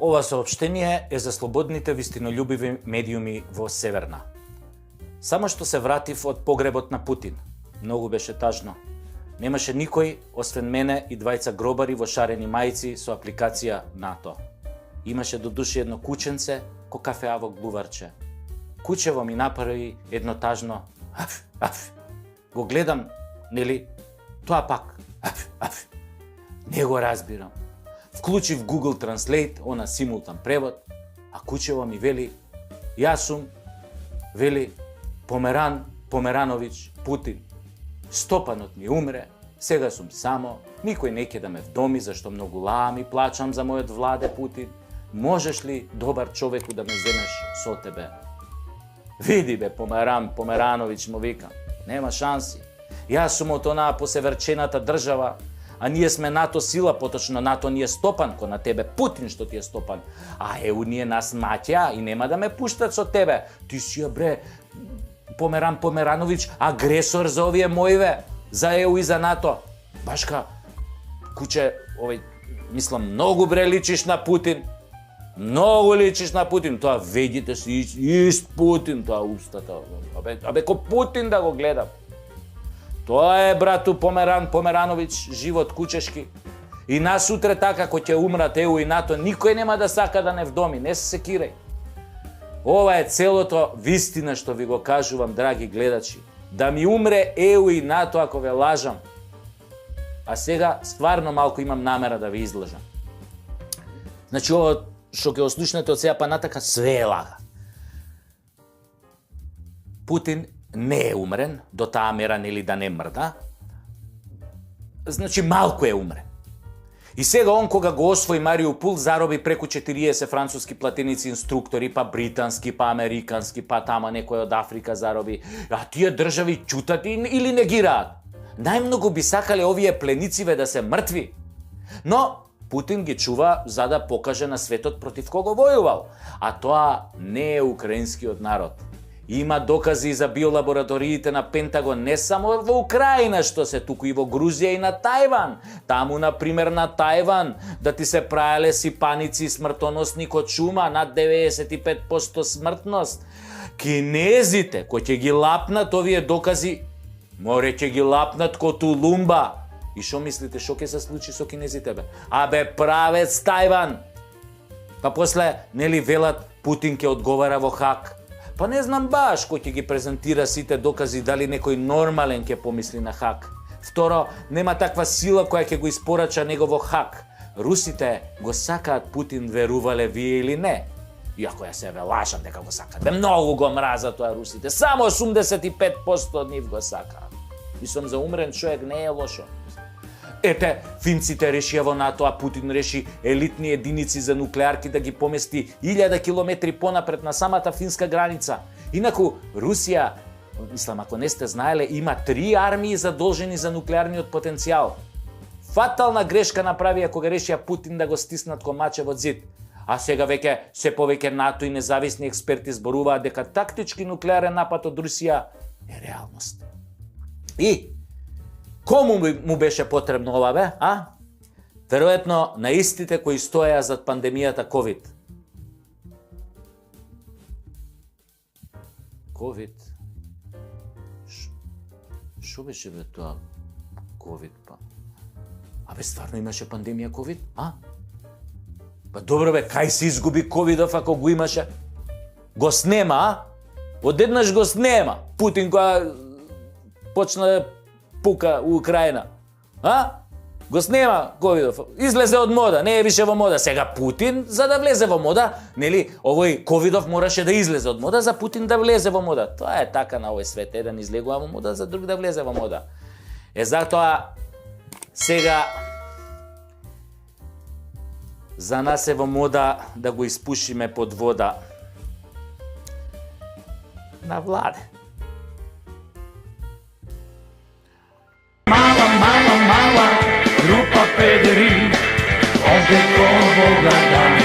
Ова соопштение е за слободните вистинолюбиви медиуми во Северна. Само што се вратив од погребот на Путин. Многу беше тажно. Немаше никој, освен мене и двајца гробари во шарени мајци со апликација НАТО. Имаше до души едно кученце, ко кафеаво глуварче. Кучево ми направи едно тажно аф, аф. Го гледам, нели, тоа пак аф, аф. Не го разбирам. Вклучив Google Translate, она симултан превод, а кучево ми вели, јас сум, вели, Померановиќ, Путин. Стопанот ми умре, сега сум само, никој не ќе да ме вдоми, зашто многу лами плачам за мојот владе Путин. Можеш ли, добар човеку, да ме земеш со тебе? Види бе, Померановиќ му викам, нема шанси. Јас сум од онаа посеверчената држава, а ние сме НАТО сила, поточно НАТО ни е стопан, ко на тебе Путин што ти е стопан. А ЕУ ние нас маќа и нема да ме пуштат со тебе. Ти си ја бре, Померановиќ, агресор за овие моиве, за ЕУ и за НАТО. Башка, куче, мислам, многу бре личиш на Путин. Многу личиш на Путин. Тоа ведите си ист Путин, тоа устата. Абе, ко Путин да го гледам. Тоа е, брату Померановиќ, живот кучешки. И нас утре така, кој ќе умрат ЕУ и НАТО, никој нема да сака да не вдоми, не се секирај. Ова е целото вистина што ви го кажувам, драги гледачи. Да ми умре ЕУ и НАТО ако ве лажам. А сега стварно малку имам намера да ви излажам. Значи, ова што ќе ослушнете од сега па натака, све е лага. Путин не е умрен, до таа мера нели да не мрда. Значи, малку е умрен. И сега он кога го освои Мариупол, зароби преку 40 француски платеници инструктори, па британски, па американски, па тама некој од Африка зароби. А тие држави ќутат или негираат? Најмногу би сакале овие пленициве да се мртви. Но Путин ги чува за да покаже на светот против кого војувал. А тоа не е украинскиот народ. Има докази за биолабораториите на Пентагон не само во Украина што се, туку и во Грузија и на Тајван. Таму, например, на Тајван, да ти се праеле сипаници смртоносни код шума, над 95% смртност. Кинезите, кои ќе ги лапнат овие докази, море ќе ги лапнат ко Тулумба. И шо мислите, шо ќе се случи со кинезите, бе? Абе, правец Тајван. Па после, нели велат, Путин ќе одговара во Хаг. Па не знам баш кој ќе ги презентира сите докази, дали некој нормален ќе помисли на Хаг. Второ, нема таква сила која ќе го испорача него во Хаг. Русите го сакаат Путин, верувале вие или не. Иако ја себе лажам дека го сакаат. Бе, многу го мразат тоа русите. Само 85% од нив го сакаат. Мислам, за умрен човек не е лошо. Ете, финците решија во НАТО, а Путин реши елитни единици за нуклеарки да ги помести 1000 километри понапред на самата финска граница. Инаку, Русија, мислам, ако не сте знаеле, има 3 армии задолжени за нуклеарниот потенцијал. Фатална грешка направија кога решија Путин да го стиснат ко маче во зид. А сега веќе се повеќе НАТО и независни експерти зборуваат дека тактички нуклеарен напад од Русија е реалност. И кому му беше потребно ова, бе, а? Веројатно на истите кои стоеа зад пандемијата COVID. COVID? Шо беше, бе, тоа COVID, па? Абе, стварно имаше пандемија COVID, а? Па добро, бе, кај се изгуби COVID-ов ако го имаше? Го снема, а? Одеднаш го снема. Путин кога почна да пука у Украина. А? Го снема ковидов. Излезе од мода, не е више во мода. Сега Путин, за да влезе во мода, нели, овој ковидов мораше да излезе од мода, за Путин да влезе во мода. Тоа е така на овој свет. Еден излегува во мода, за друг да влезе во мода. Затоа, сега, за нас е во мода да го испушиме под вода на Владе. Mala, grupa pederi, ovdje ko Boga da